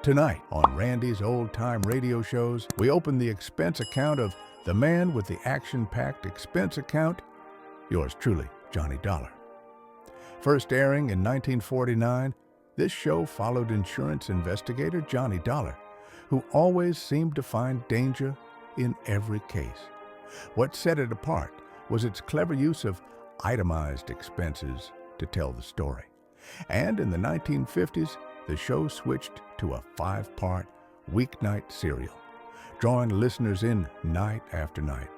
Tonight, on Randy's old-time radio shows, we open the expense account of the man with the action-packed expense account, yours truly, Johnny Dollar. First airing in 1949, this show followed insurance investigator Johnny Dollar, who always seemed to find danger in every case. What set it apart was its clever use of itemized expenses to tell the story. And in the 1950s, the show switched to a 5-part weeknight serial, drawing listeners in night after night.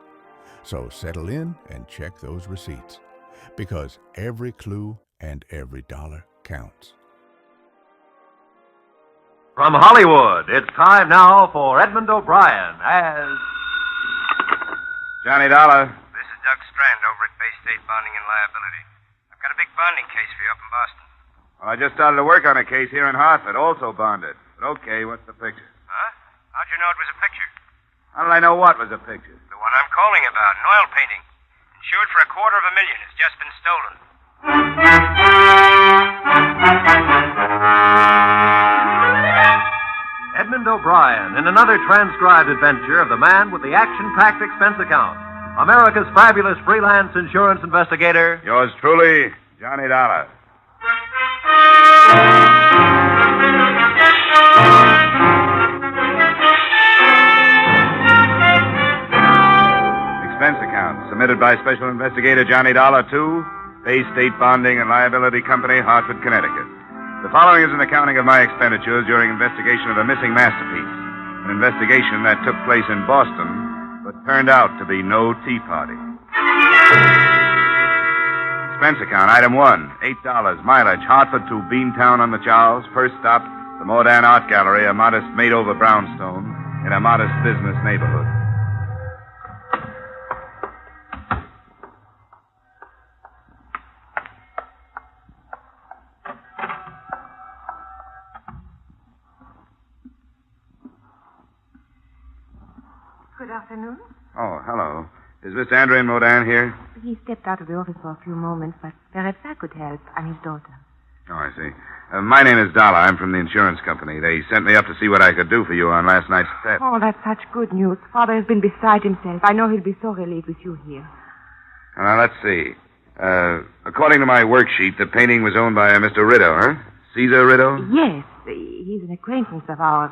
So settle in and check those receipts, because every clue and every dollar counts. From Hollywood, it's time now for Edmund O'Brien as... Johnny Dollar. This is Doug Strand over at Bay State Bonding and Liability. I've got a big bonding case for you up in Boston. Well, I just started to work on a case here in Hartford, also bonded. But okay, what's the picture? Huh? How'd you know it was a picture? How did I know what was a picture? The one I'm calling about, an oil painting. Insured for $250,000. It's just been stolen. Edmund O'Brien in another transcribed adventure of the man with the action-packed expense account. America's fabulous freelance insurance investigator. Yours truly, Johnny Dollar. Expense account submitted by Special Investigator Johnny Dollar to Bay State Bonding and Liability Company, Hartford, Connecticut. The following is an accounting of my expenditures during investigation of a missing masterpiece. An investigation that took place in Boston, but turned out to be no tea party. Expense account, item 1, $8, mileage, Hartford to Beantown on the Charles. First stop, the Modern Art Gallery, a modest made-over brownstone in a modest business neighborhood. Good afternoon. Oh, hello. Is Mr. Andrew Modern here? He stepped out of the office for a few moments, but perhaps I could help. I'm his daughter. Oh, I see. My name is Dollar. I'm from the insurance company. They sent me up to see what I could do for you on last night's theft. Oh, that's such good news. Father has been beside himself. I know he'll be so relieved with you here. Now, let's see. According to my worksheet, the painting was owned by a Mr. Rideau, huh? Caesar Rideau? Yes, he's an acquaintance of ours.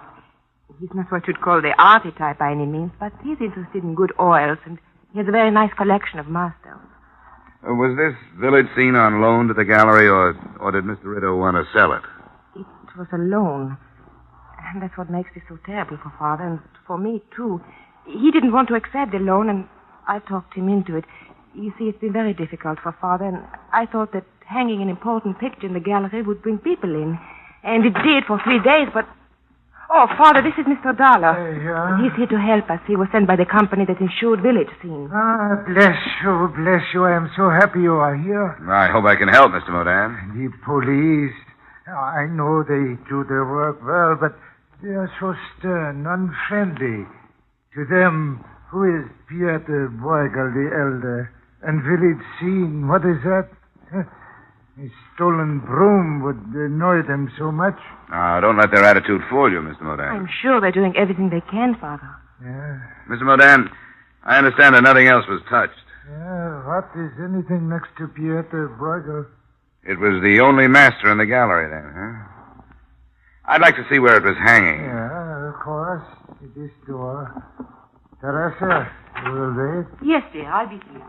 He's not what you'd call the arty type by any means, but he's interested in good oils, and he has a very nice collection of masters. Was this village scene on loan to the gallery, or did Mr. Rideau want to sell it? It was a loan. And that's what makes this so terrible for Father, and for me, too. He didn't want to accept the loan, and I talked him into it. You see, it's been very difficult for Father, and I thought that hanging an important picture in the gallery would bring people in. And it did for 3 days, but... Oh, Father, this is Mr. Dollar. Yeah? He's here to help us. He was sent by the company that insured village scene. Ah, bless you, bless you. I am so happy you are here. I hope I can help, Mr. Modern. The police. I know they do their work well, but they are so stern, unfriendly. To them, who is Pieter Bruegel, the elder? And village scene, what is that? A stolen broom would annoy them so much. Now, don't let their attitude fool you, Mr. Modern. I'm sure they're doing everything they can, Father. Yeah. Mr. Modern, I understand that nothing else was touched. Yeah, what is anything next to Pieter Bruegel? It was the only master in the gallery then, huh? I'd like to see where it was hanging. Yeah, of course. This door. Teresa, you will wait? Yes, dear, I'll be here.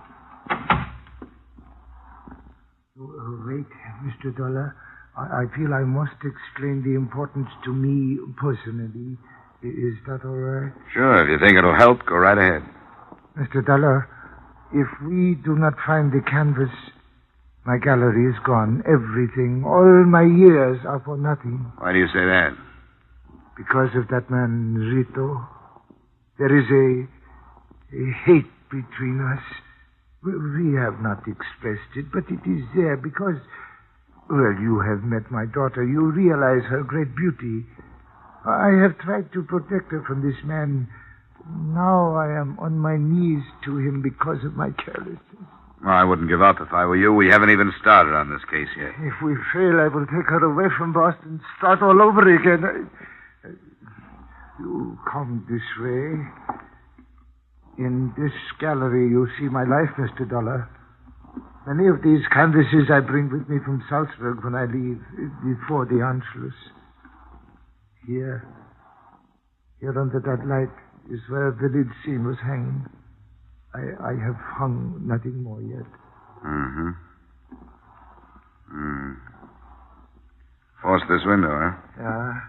Wait, Mr. Dollar. I feel I must explain the importance to me personally. Is that all right? Sure, if you think it'll help, go right ahead. Mr. Dollar, if we do not find the canvas, my gallery is gone. Everything, all my years are for nothing. Why do you say that? Because of that man, Rito. There is a hate between us. We have not expressed it, but it is there because, well, you have met my daughter. You realize her great beauty. I have tried to protect her from this man. Now I am on my knees to him because of my carelessness. Well, I wouldn't give up if I were you. We haven't even started on this case yet. If we fail, I will take her away from Boston, start all over again. You come this way. In this gallery, you see my life, Mr. Dollar. Many of these canvases I bring with me from Salzburg when I leave before the Anschluss. Here under that light is where the lead scene was hanging. I have hung nothing more yet. Mm-hmm. Force this window, huh? Yeah.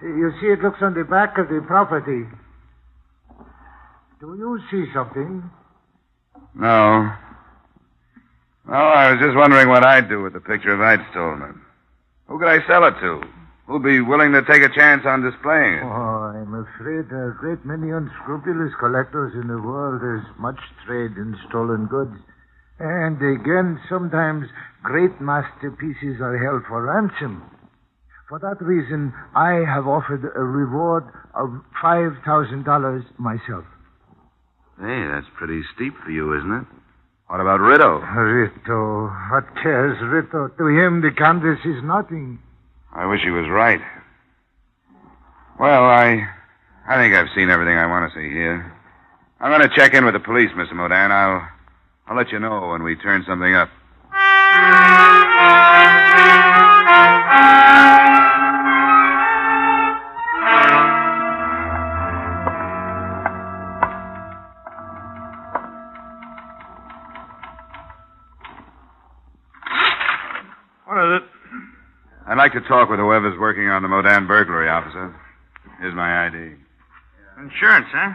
You see, it looks on the back of the property. Do you see something? No. No, I was just wondering what I'd do with the picture if I'd stolen it. Who could I sell it to? Who'd be willing to take a chance on displaying it? Oh, I'm afraid there are a great many unscrupulous collectors in the world. There's much trade in stolen goods. And again, sometimes great masterpieces are held for ransom. For that reason, I have offered a reward of $5,000 myself. Hey, that's pretty steep for you, isn't it? What about Rito? Rito? What cares Rito? To him, the canvas is nothing. I wish he was right. Well, I think I've seen everything I want to see here. I'm going to check in with the police, Mr. Modan. I'll let you know when we turn something up. What is it? I'd like to talk with whoever's working on the Modan burglary, officer. Here's my ID. Insurance, huh?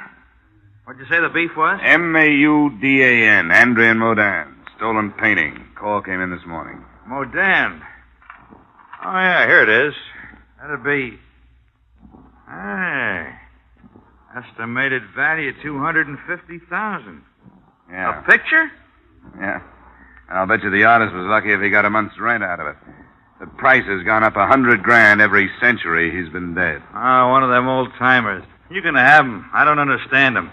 What'd you say the beef was? Maudan, Andrian Modan. Stolen painting. Call came in this morning. Modan. Oh, yeah, here it is. That'd be... Hey. Estimated value $250,000. Yeah. A picture? Yeah. And I'll bet you the artist was lucky if he got a month's rent out of it. The price has gone up $100,000 every century he's been dead. Oh, one of them old-timers. You can have him. I don't understand him.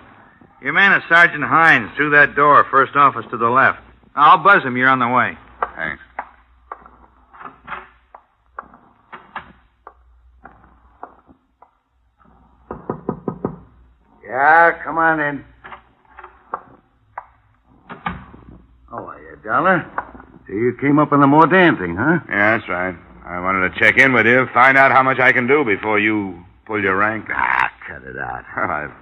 Your man is Sergeant Hines, through that door, first office to the left. I'll buzz him. You're on the way. Thanks. Yeah, come on in. How are you, Dollar? So you came up on the Modan thing, huh? Yeah, that's right. I wanted to check in with you, find out how much I can do before you pull your rank. Ah, cut it out. Well,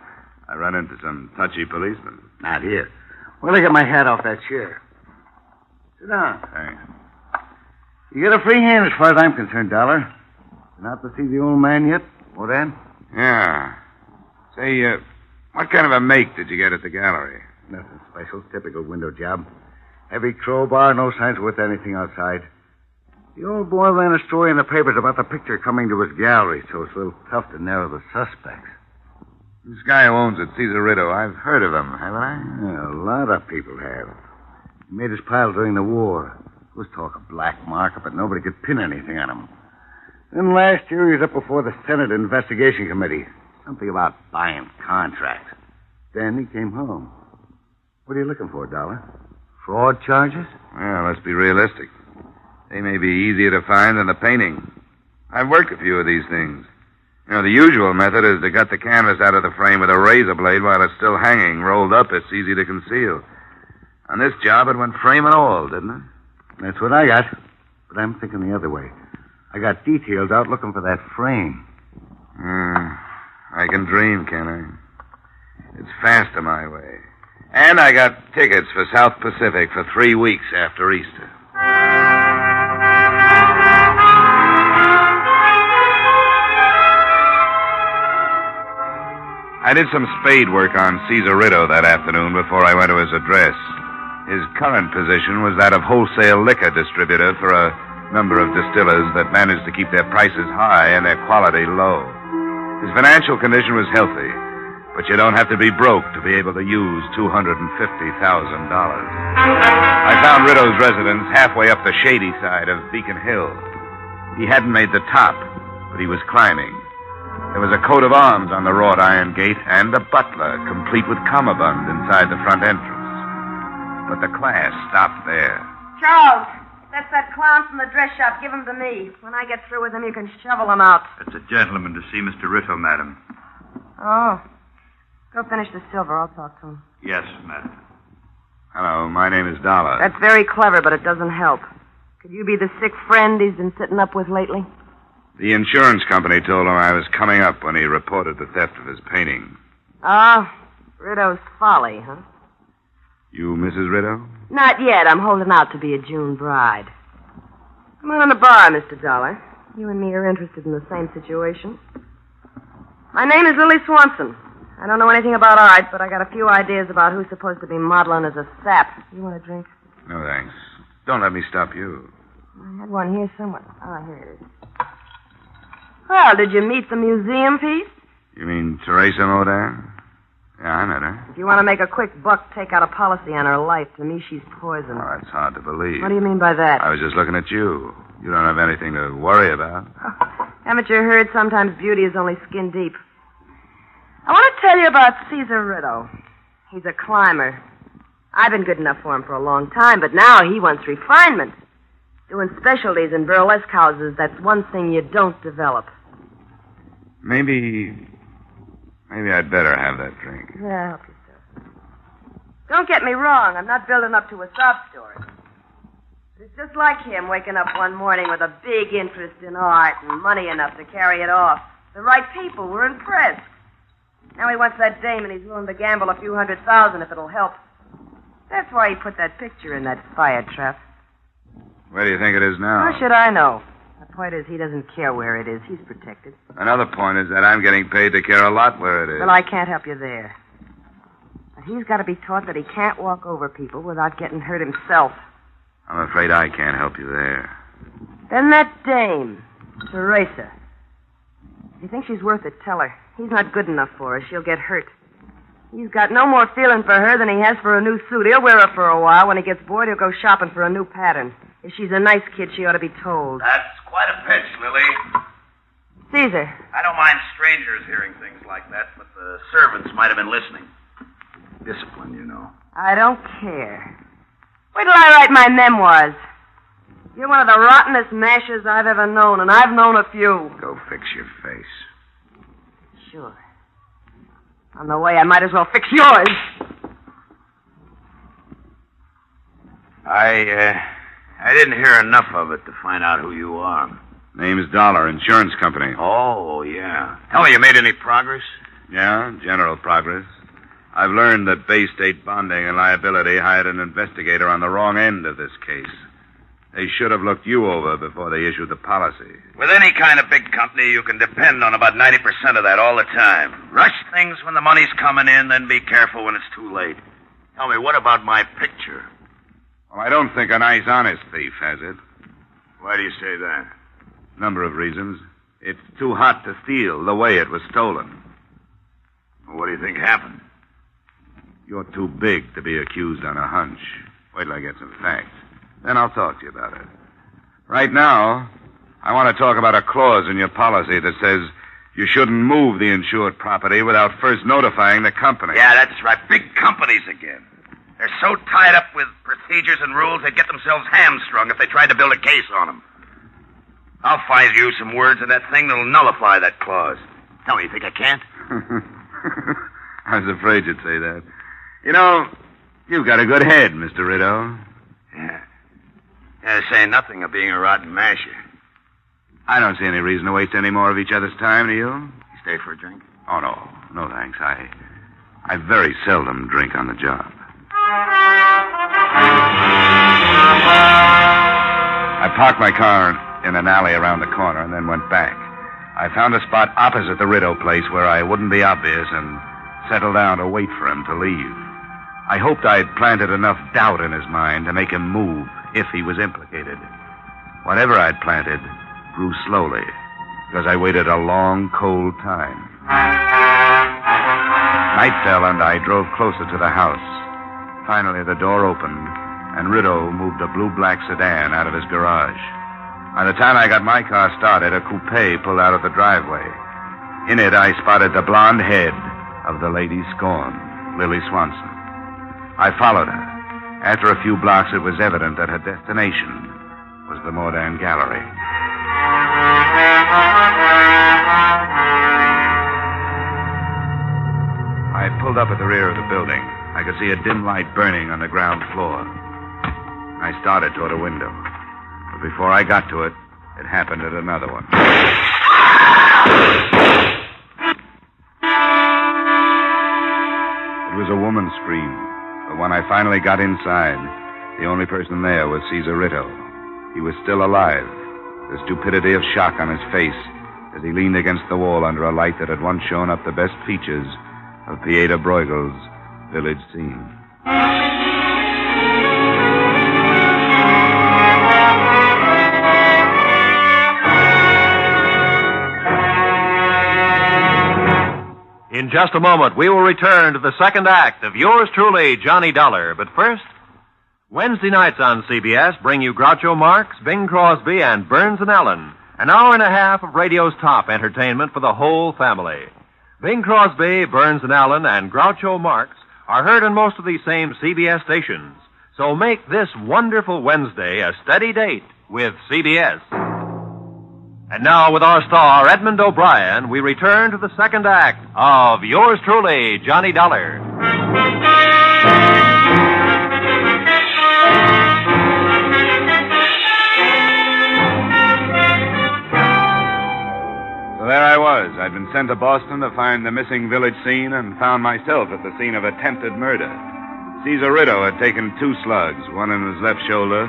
I run into some touchy policemen. Not here. Well, I get my hat off that chair. Sit down. Thanks. You get a free hand as far as I'm concerned, Dollar. Not to see the old man yet, Modan? Yeah. Say, what kind of a make did you get at the gallery? Nothing special. Typical window job. Heavy crowbar, no signs worth anything outside. The old boy ran a story in the papers about the picture coming to his gallery, so it's a little tough to narrow the suspects. This guy who owns it, Cesar Rito, I've heard of him, haven't I? Yeah, a lot of people have. He made his pile during the war. There was talk of black market, but nobody could pin anything on him. Then last year he was up before the Senate Investigation Committee. Something about buying contracts. Then he came home. What are you looking for, Dollar? Fraud charges? Well, let's be realistic. They may be easier to find than the painting. I've worked a few of these things. You know, the usual method is to gut the canvas out of the frame with a razor blade while it's still hanging. Rolled up, it's easy to conceal. On this job, it went frame and all, didn't it? That's what I got. But I'm thinking the other way. I got details out looking for that frame. I can dream, can I? It's faster my way. And I got tickets for South Pacific for 3 weeks after Easter. I did some spade work on Cesar Rito that afternoon before I went to his address. His current position was that of wholesale liquor distributor for a number of distillers that managed to keep their prices high and their quality low. His financial condition was healthy, but you don't have to be broke to be able to use $250,000. I found Rito's residence halfway up the shady side of Beacon Hill. He hadn't made the top, but he was climbing. There was a coat of arms on the wrought iron gate and a butler, complete with cummerbund, inside the front entrance. But the class stopped there. Charles, that's that clown from the dress shop. Give him to me. When I get through with him, you can shovel him out. It's a gentleman to see Mr. Rito, madam. Oh. Go finish the silver. I'll talk to him. Yes, madam. Hello, my name is Dollar. That's very clever, but it doesn't help. Could you be the sick friend he's been sitting up with lately? The insurance company told him I was coming up when he reported the theft of his painting. Oh, Riddow's folly, huh? You Mrs. Rideau? Not yet. I'm holding out to be a June bride. Come on in the bar, Mr. Dollar. You and me are interested in the same situation. My name is Lily Swanson. I don't know anything about art, but I got a few ideas about who's supposed to be modeling as a sap. You want a drink? No, thanks. Don't let me stop you. I had one here somewhere. Ah, here it is. Well, did you meet the museum piece? You mean Teresa Modin? Yeah, I met her. If you want to make a quick buck, take out a policy on her life. To me, she's poison. Oh, that's hard to believe. What do you mean by that? I was just looking at you. You don't have anything to worry about. Haven't you heard sometimes beauty is only skin deep? I want to tell you about Caesar Rideau. He's a climber. I've been good enough for him for a long time, but now he wants refinement. Doing specialties in burlesque houses, that's one thing you don't develop. Maybe I'd better have that drink. Yeah, help yourself. Don't get me wrong, I'm not building up to a sob story. But it's just like him waking up one morning with a big interest in art and money enough to carry it off. The right people were impressed. Now he wants that dame and he's willing to gamble a few $100,000 if it'll help. That's why he put that picture in that fire trap. Where do you think it is now? How should I know? The point is, he doesn't care where it is. He's protected. Another point is that I'm getting paid to care a lot where it is. Well, I can't help you there. But he's got to be taught that he can't walk over people without getting hurt himself. I'm afraid I can't help you there. Then that dame, Teresa. If you think she's worth it, tell her. He's not good enough for her. She'll get hurt. He's got no more feeling for her than he has for a new suit. He'll wear her for a while. When he gets bored, he'll go shopping for a new pattern. If she's a nice kid, she ought to be told. That's quite a pitch, Lily. Caesar. I don't mind strangers hearing things like that, but the servants might have been listening. Discipline, you know. I don't care. Wait till I write my memoirs. You're one of the rottenest mashers I've ever known, and I've known a few. Go fix your face. Sure. On the way, I might as well fix yours. I didn't hear enough of it to find out who you are. Name's Dollar, insurance company. Oh, yeah. Tell me, you made any progress? Yeah, general progress. I've learned that Bay State Bonding and Liability hired an investigator on the wrong end of this case. They should have looked you over before they issued the policy. With any kind of big company, you can depend on about 90% of that all the time. Rush things when the money's coming in, then be careful when it's too late. Tell me, what about my picture? Well, I don't think a nice, honest thief has it. Why do you say that? Number of reasons. It's too hot to steal the way it was stolen. Well, what do you think happened? You're too big to be accused on a hunch. Wait till I get some facts. Then I'll talk to you about it. Right now, I want to talk about a clause in your policy that says you shouldn't move the insured property without first notifying the company. Yeah, that's right. Big companies again. They're so tied up with procedures and rules, they'd get themselves hamstrung if they tried to build a case on them. I'll find you some words in that thing that'll nullify that clause. Tell me, you think I can't? I was afraid you'd say that. You know, you've got a good head, Mr. Rideau. Yeah. Say nothing of being a rotten masher. I don't see any reason to waste any more of each other's time, do you? You stay for a drink? Oh, no. No, thanks. I very seldom drink on the job. I parked my car in an alley around the corner and then went back. I found a spot opposite the Rideau place where I wouldn't be obvious and settled down to wait for him to leave. I hoped I'd planted enough doubt in his mind to make him move if he was implicated. Whatever I'd planted grew slowly because I waited a long, cold time. Night fell and I drove closer to the house. Finally, the door opened and Rideau moved a blue-black sedan out of his garage. By the time I got my car started, a coupe pulled out of the driveway. In it, I spotted the blonde head of the lady scorned, Lily Swanson. I followed her. After a few blocks, it was evident that her destination was the Modern Gallery. pulled up at the rear of the building. I could see a dim light burning on the ground floor. I started toward a window. But before I got to it, it happened at another one. It was a woman's scream. But when I finally got inside, the only person there was Cesar Rito. He was still alive, the stupidity of shock on his face as he leaned against the wall under a light that had once shown up the best features of Pieta Bruegel's village scene. In just a moment, we will return to the second act of yours truly, Johnny Dollar. But first, Wednesday nights on CBS bring you Groucho Marx, Bing Crosby, and Burns and Allen. An hour and a half of radio's top entertainment for the whole family. Bing Crosby, Burns and Allen, and Groucho Marx are heard on most of these same CBS stations. So make this wonderful Wednesday a steady date with CBS. And now, with our star, Edmund O'Brien, we return to the second act of yours truly, Johnny Dollar. So there I was. I'd been sent to Boston to find the missing village scene and found myself at the scene of attempted murder. Cesar Rito had taken 2 slugs, one in his left shoulder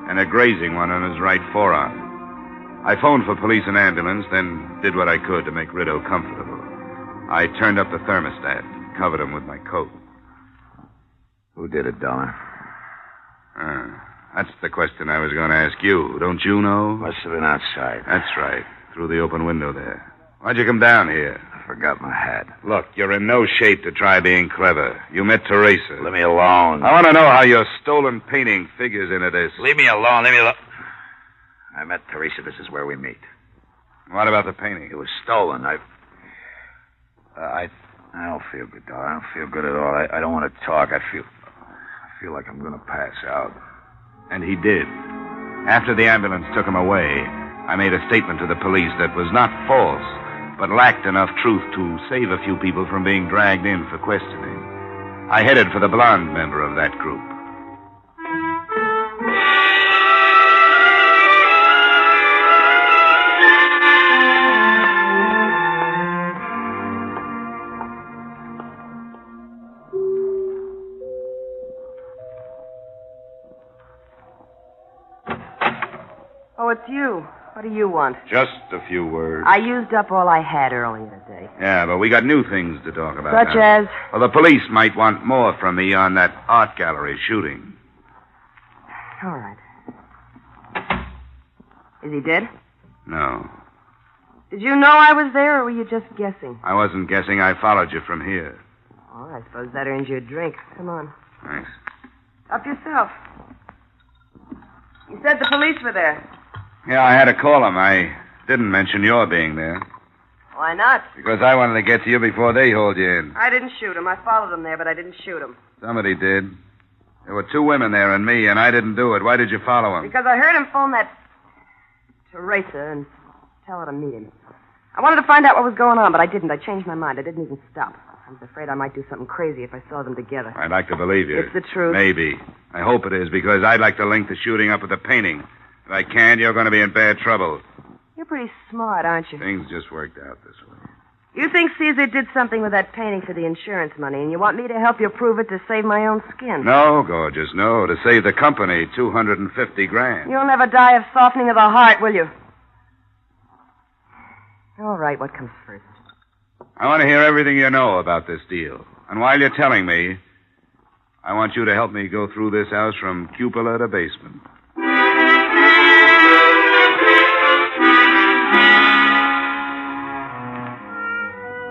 and a grazing one on his right forearm. I phoned for police and ambulance, then did what I could to make Rito comfortable. I turned up the thermostat, covered him with my coat. Who did it, Dollar? That's the question I was going to ask you. Don't you know? Must have been outside. That's right. Through the open window there. Why'd you come down here? I forgot my hat. Look, you're in no shape to try being clever. You met Teresa. Let me alone. I want to know how your stolen painting figures into this. Leave me alone. Leave me alone. I met Teresa. This is where we meet. What about the painting? It was stolen. I don't feel good, Dollar. I don't feel good at all. I don't want to talk. I feel like I'm going to pass out. And he did. After the ambulance took him away, I made a statement to the police that was not false, but lacked enough truth to save a few people from being dragged in for questioning. I headed for the blonde member of that group. Oh, it's you. What do you want? Just a few words. I used up all I had earlier today. Yeah, but we got new things to talk about. Such now. as? Well, the police might want more from me on that art gallery shooting. All right. Is he dead? No. Did you know I was there, or were you just guessing? I wasn't guessing. I followed you from here. Oh, I suppose that earns you a drink. Come on. Thanks. Up yourself. You said the police were there. Yeah, I had to call them. I didn't mention your being there. Why not? Because I wanted to get to you before they hauled you in. I didn't shoot him. I followed him there, but I didn't shoot him. Somebody did. There were 2 women there and me, and I didn't do it. Why did you follow him? Because I heard him phone that Teresa and tell her to meet him. I wanted to find out what was going on, but I didn't. I changed my mind. I didn't even stop. I was afraid I might do something crazy if I saw them together. I'd like to believe you. It's the truth. Maybe. I hope it is, because I'd like to link the shooting up with the painting. If I can't, you're going to be in bad trouble. You're pretty smart, aren't you? Things just worked out this way. You think Caesar did something with that painting for the insurance money, and you want me to help you prove it to save my own skin? No, gorgeous, no. To save the company $250,000. You'll never die of softening of the heart, will you? All right, what comes first? I want to hear everything you know about this deal. And while you're telling me, I want you to help me go through this house from cupola to basement.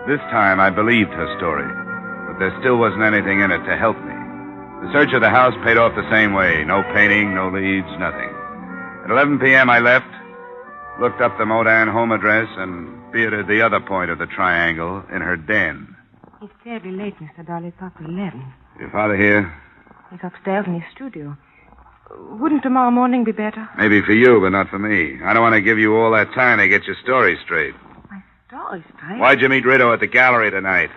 This time I believed her story, but there still wasn't anything in it to help me. The search of the house paid off the same way. No painting, no leads, nothing. At 11 p.m. I left, looked up the Modan home address, and bearded the other point of the triangle in her den. It's terribly late, Mr. Dolly. It's after 11. Your father here? He's upstairs in his studio. Wouldn't tomorrow morning be better? Maybe for you, but not for me. I don't want to give you all that time to get your story straight. My story straight? Why'd you meet Rito at the gallery tonight?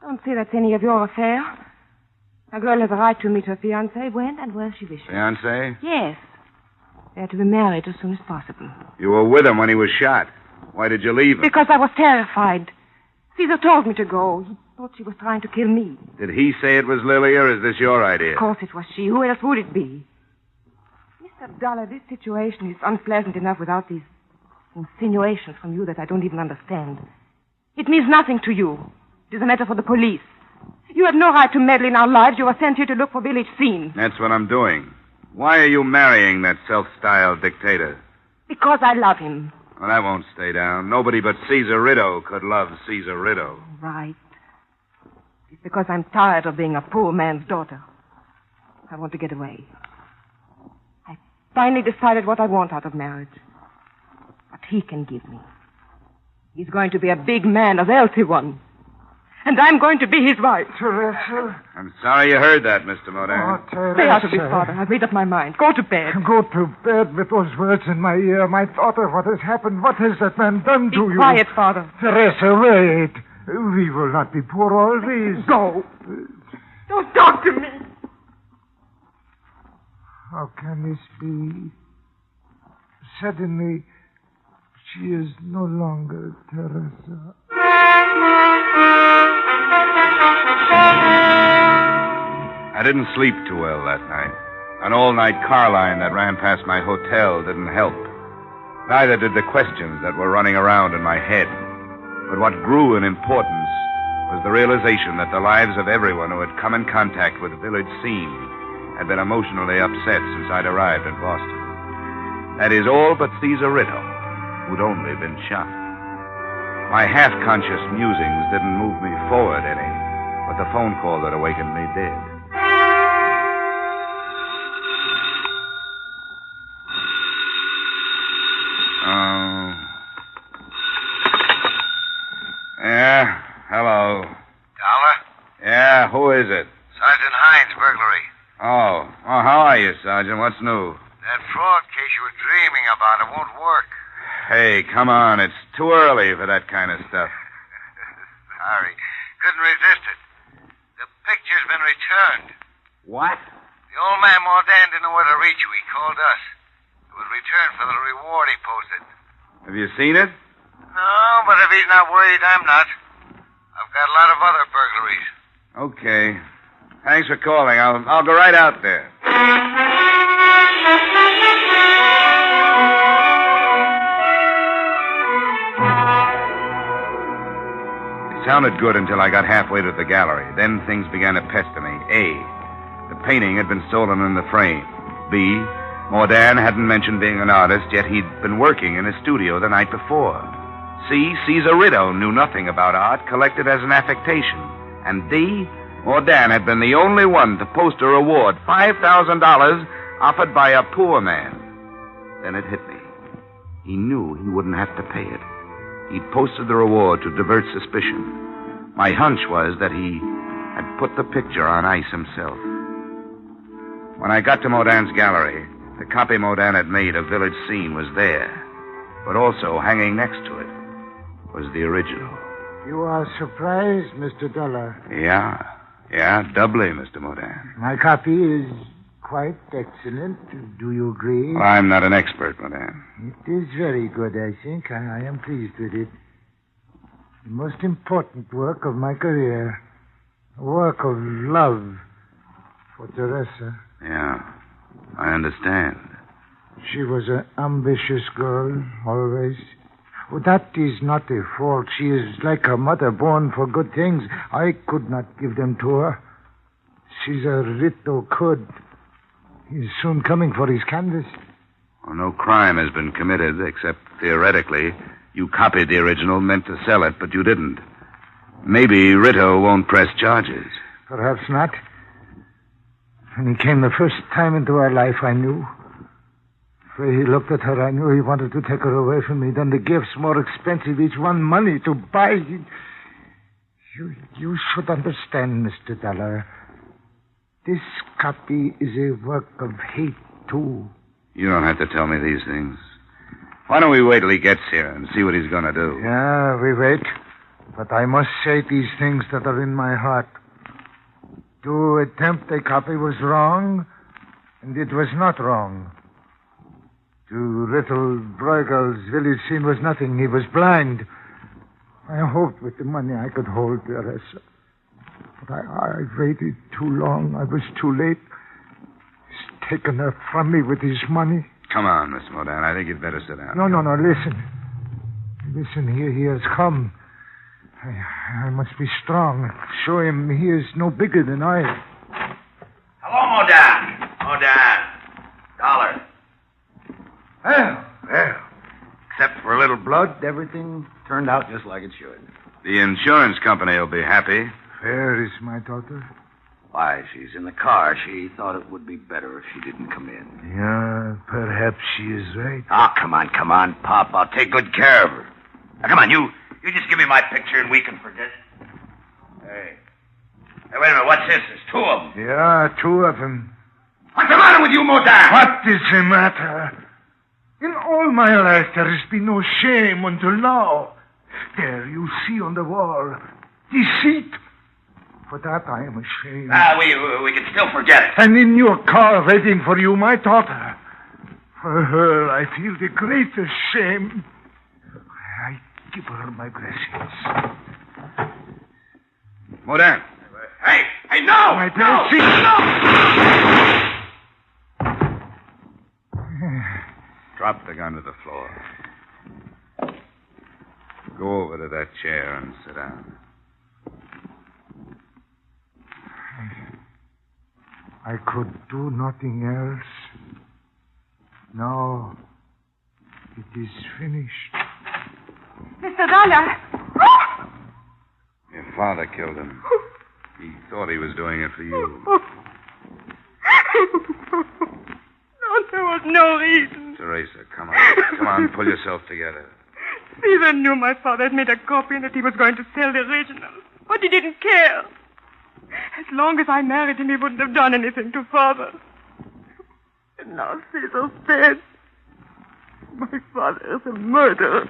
Don't say that's any of your affair. A girl has a right to meet her fiancé when and where she wishes. Fiancé? Yes. They're to be married as soon as possible. You were with him when he was shot. Why did you leave him? Because I was terrified. Caesar told me to go. He thought she was trying to kill me. Did he say it was Lily, or is this your idea? Of course it was she. Who else would it be? Mr. Dollar, this situation is unpleasant enough without these insinuations from you that I don't even understand. It means nothing to you. It is a matter for the police. You have no right to meddle in our lives. You were sent here to look for village scene. That's what I'm doing. Why are you marrying that self-styled dictator? Because I love him. Well, that won't stay down. Nobody but Caesar Rideau could love Caesar Rideau. Right. It's because I'm tired of being a poor man's daughter. I want to get away. I finally decided what I want out of marriage. What he can give me. He's going to be a big man, a wealthy one. And I'm going to be his wife. Teresa. I'm sorry you heard that, Mr. Modern. Oh, Teresa. Stay out of this, Father. I've made up my mind. Go to bed. Go to bed with those words in my ear. My daughter, what has happened? What has that man done to you? Be quiet, Father. Teresa, wait. We will not be poor always. Go. Don't talk to me. How can this be? Suddenly, she is no longer Teresa. I didn't sleep too well that night. An all-night car line that ran past my hotel didn't help. Neither did the questions that were running around in my head. But what grew in importance was the realization that the lives of everyone who had come in contact with the village scene had been emotionally upset since I'd arrived in Boston. That is, all but Caesar Rideau, who'd only been shot. My half-conscious musings didn't move me forward any, but the phone call that awakened me did. Yeah, hello. Dollar? Yeah, who is it? Sergeant Hines, burglary. Oh, how are you, Sergeant? What's new? That fraud case you were dreaming about, it won't work. Hey, come on. It's too early for that kind of stuff. Sorry. Couldn't resist it. The picture's been returned. What? The old man Mordan didn't know where to reach you. He called us. It was returned for the reward he posted. Have you seen it? No, but if he's not worried, I'm not. I've got a lot of other burglaries. Okay. Thanks for calling. I'll go right out there. It sounded good until I got halfway to the gallery. Then things began to pester me. A, the painting had been stolen in the frame. B, Mordan hadn't mentioned being an artist, yet he'd been working in his studio the night before. C, Caesar Rideau knew nothing about art, collected as an affectation. And D, Mordan had been the only one to post a reward, $5,000, offered by a poor man. Then it hit me. He knew he wouldn't have to pay it. He'd posted the reward to divert suspicion. My hunch was that he had put the picture on ice himself. When I got to Mordan's gallery, the copy Mordan had made of Village Scene was there. But also, hanging next to it, was the original. You are surprised, Mr. Dollar. Yeah, doubly, Mr. Mordan. My copy is quite excellent. Do you agree? Well, I'm not an expert, Mordan. It is very good, I think. I am pleased with it. The most important work of my career. A work of love for Teresa. Yeah, I understand. She was an ambitious girl, always. Oh, that is not a fault. She is like her mother, born for good things. I could not give them to her. Caesar Rideau could. He's soon coming for his canvas. Well, no crime has been committed, except theoretically. You copied the original, meant to sell it, but you didn't. Maybe Rideau won't press charges. Perhaps not. When he came the first time into our life, I knew. The way he looked at her, I knew he wanted to take her away from me. Then the gifts, more expensive, each one money to buy. You should understand, Mr. Dollar. This copy is a work of hate, too. You don't have to tell me these things. Why don't we wait till he gets here and see what he's going to do? Yeah, we wait. But I must say these things that are in my heart. To attempt a copy was wrong, and it was not wrong. To Riddle Bruegel's village scene was nothing. He was blind. I hoped with the money I could hold Teresa. But I waited too long. I was too late. He's taken her from me with his money. Come on, Miss Modan. I think you'd better sit down. No. Listen. Listen, here he has come. I must be strong. Show him he is no bigger than I am. Hello, Modan. Dollar. Well. Except for a little blood, everything turned out just like it should. The insurance company will be happy. Where is my daughter? Why, she's in the car. She thought it would be better if she didn't come in. Yeah, perhaps she is right. Oh, come on, Pop. I'll take good care of her. Now, come on, you just give me my picture and we can forget. Hey, wait a minute. What's this? There's two of them. Yeah, two of them. What's the matter with you, Modan? What is the matter? In all my life, there has been no shame until now. There, you see on the wall. Deceit. For that, I am ashamed. We can still forget it. And in your car, waiting for you, my daughter. For her, I feel the greatest shame. I give her my blessings. Modan. Hey, no! My blessings. No! Drop the gun to the floor. Go over to that chair and sit down. I could do nothing else. Now, it is finished. Mr. Dollar. Your father killed him. He thought he was doing it for you. No, there was no reason. Teresa, come on. Come on, pull yourself together. Caesar knew my father had made a copy and that he was going to sell the original. But he didn't care. As long as I married him, he wouldn't have done anything to father. And now Caesar's dead. My father is a murderer.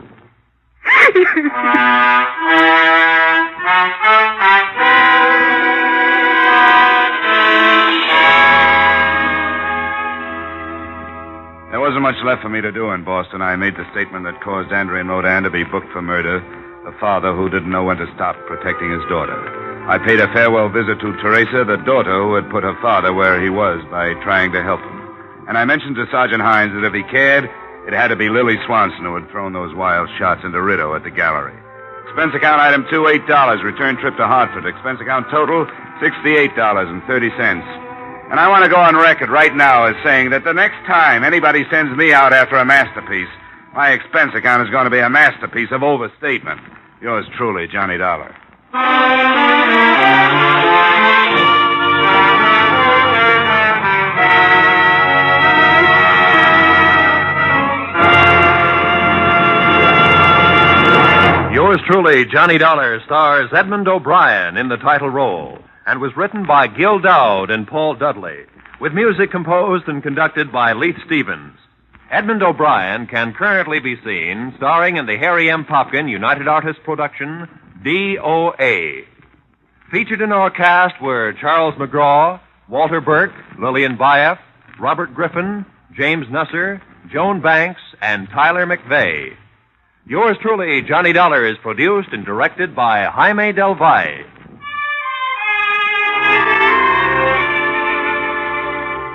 There wasn't much left for me to do in Boston. I made the statement that caused Andrea Modan to be booked for murder, the father who didn't know when to stop protecting his daughter. I paid a farewell visit to Teresa, the daughter who had put her father where he was by trying to help him. And I mentioned to Sergeant Hines that if he cared, it had to be Lily Swanson who had thrown those wild shots into Rideau at the gallery. Expense account item 2, $8. Return trip to Hartford. Expense account total, $68.30. And I want to go on record right now as saying that the next time anybody sends me out after a masterpiece, my expense account is going to be a masterpiece of overstatement. Yours truly, Johnny Dollar. Yours truly, Johnny Dollar, stars Edmund O'Brien in the title role and was written by Gil Dowd and Paul Dudley, with music composed and conducted by Leith Stevens. Edmund O'Brien can currently be seen starring in the Harry M. Popkin United Artists production, DOA. Featured in our cast were Charles McGraw, Walter Burke, Lillian Bayef, Robert Griffin, James Nusser, Joan Banks, and Tyler McVeigh. Yours truly, Johnny Dollar, is produced and directed by Jaime Del Valle.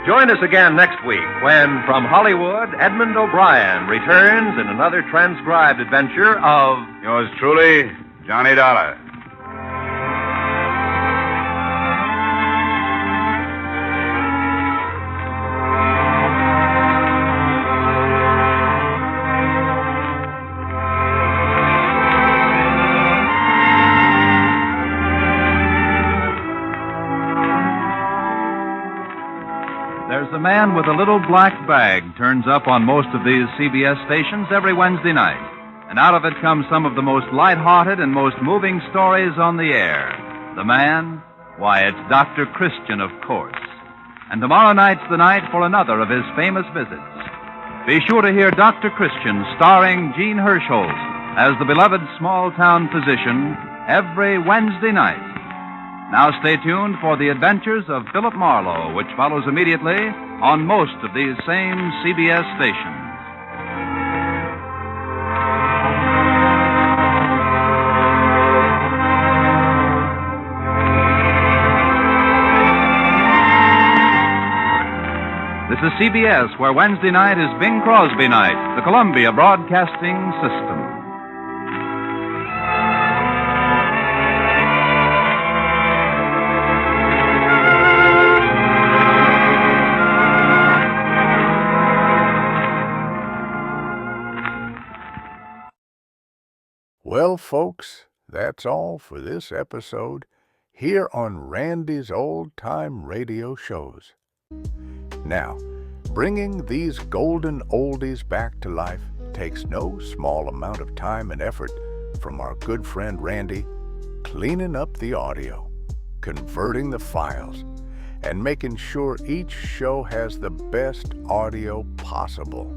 Join us again next week when, from Hollywood, Edmund O'Brien returns in another transcribed adventure of Yours truly, Johnny Dollar. The man with a little black bag turns up on most of these CBS stations every Wednesday night. And out of it comes some of the most light-hearted and most moving stories on the air. The man? Why, it's Dr. Christian, of course. And tomorrow night's the night for another of his famous visits. Be sure to hear Dr. Christian starring Jean Hersholt as the beloved small-town physician, every Wednesday night. Now stay tuned for the adventures of Philip Marlowe, which follows immediately on most of these same CBS stations. This is CBS, where Wednesday night is Bing Crosby night, the Columbia Broadcasting System. Well, folks, that's all for this episode here on Randy's Old Time Radio Shows. Now, bringing these golden oldies back to life takes no small amount of time and effort from our good friend Randy, cleaning up the audio, converting the files, and making sure each show has the best audio possible.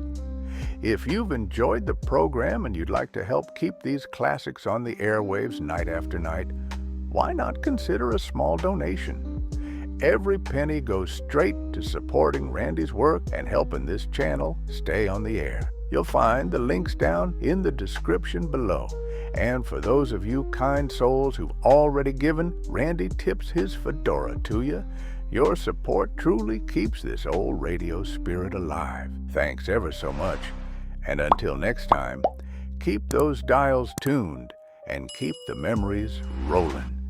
If you've enjoyed the program and you'd like to help keep these classics on the airwaves night after night, why not consider a small donation? Every penny goes straight to supporting Randy's work and helping this channel stay on the air. You'll find the links down in the description below. And for those of you kind souls who've already given, Randy tips his fedora to you. Your support truly keeps this old radio spirit alive. Thanks ever so much. And until next time, keep those dials tuned and keep the memories rolling.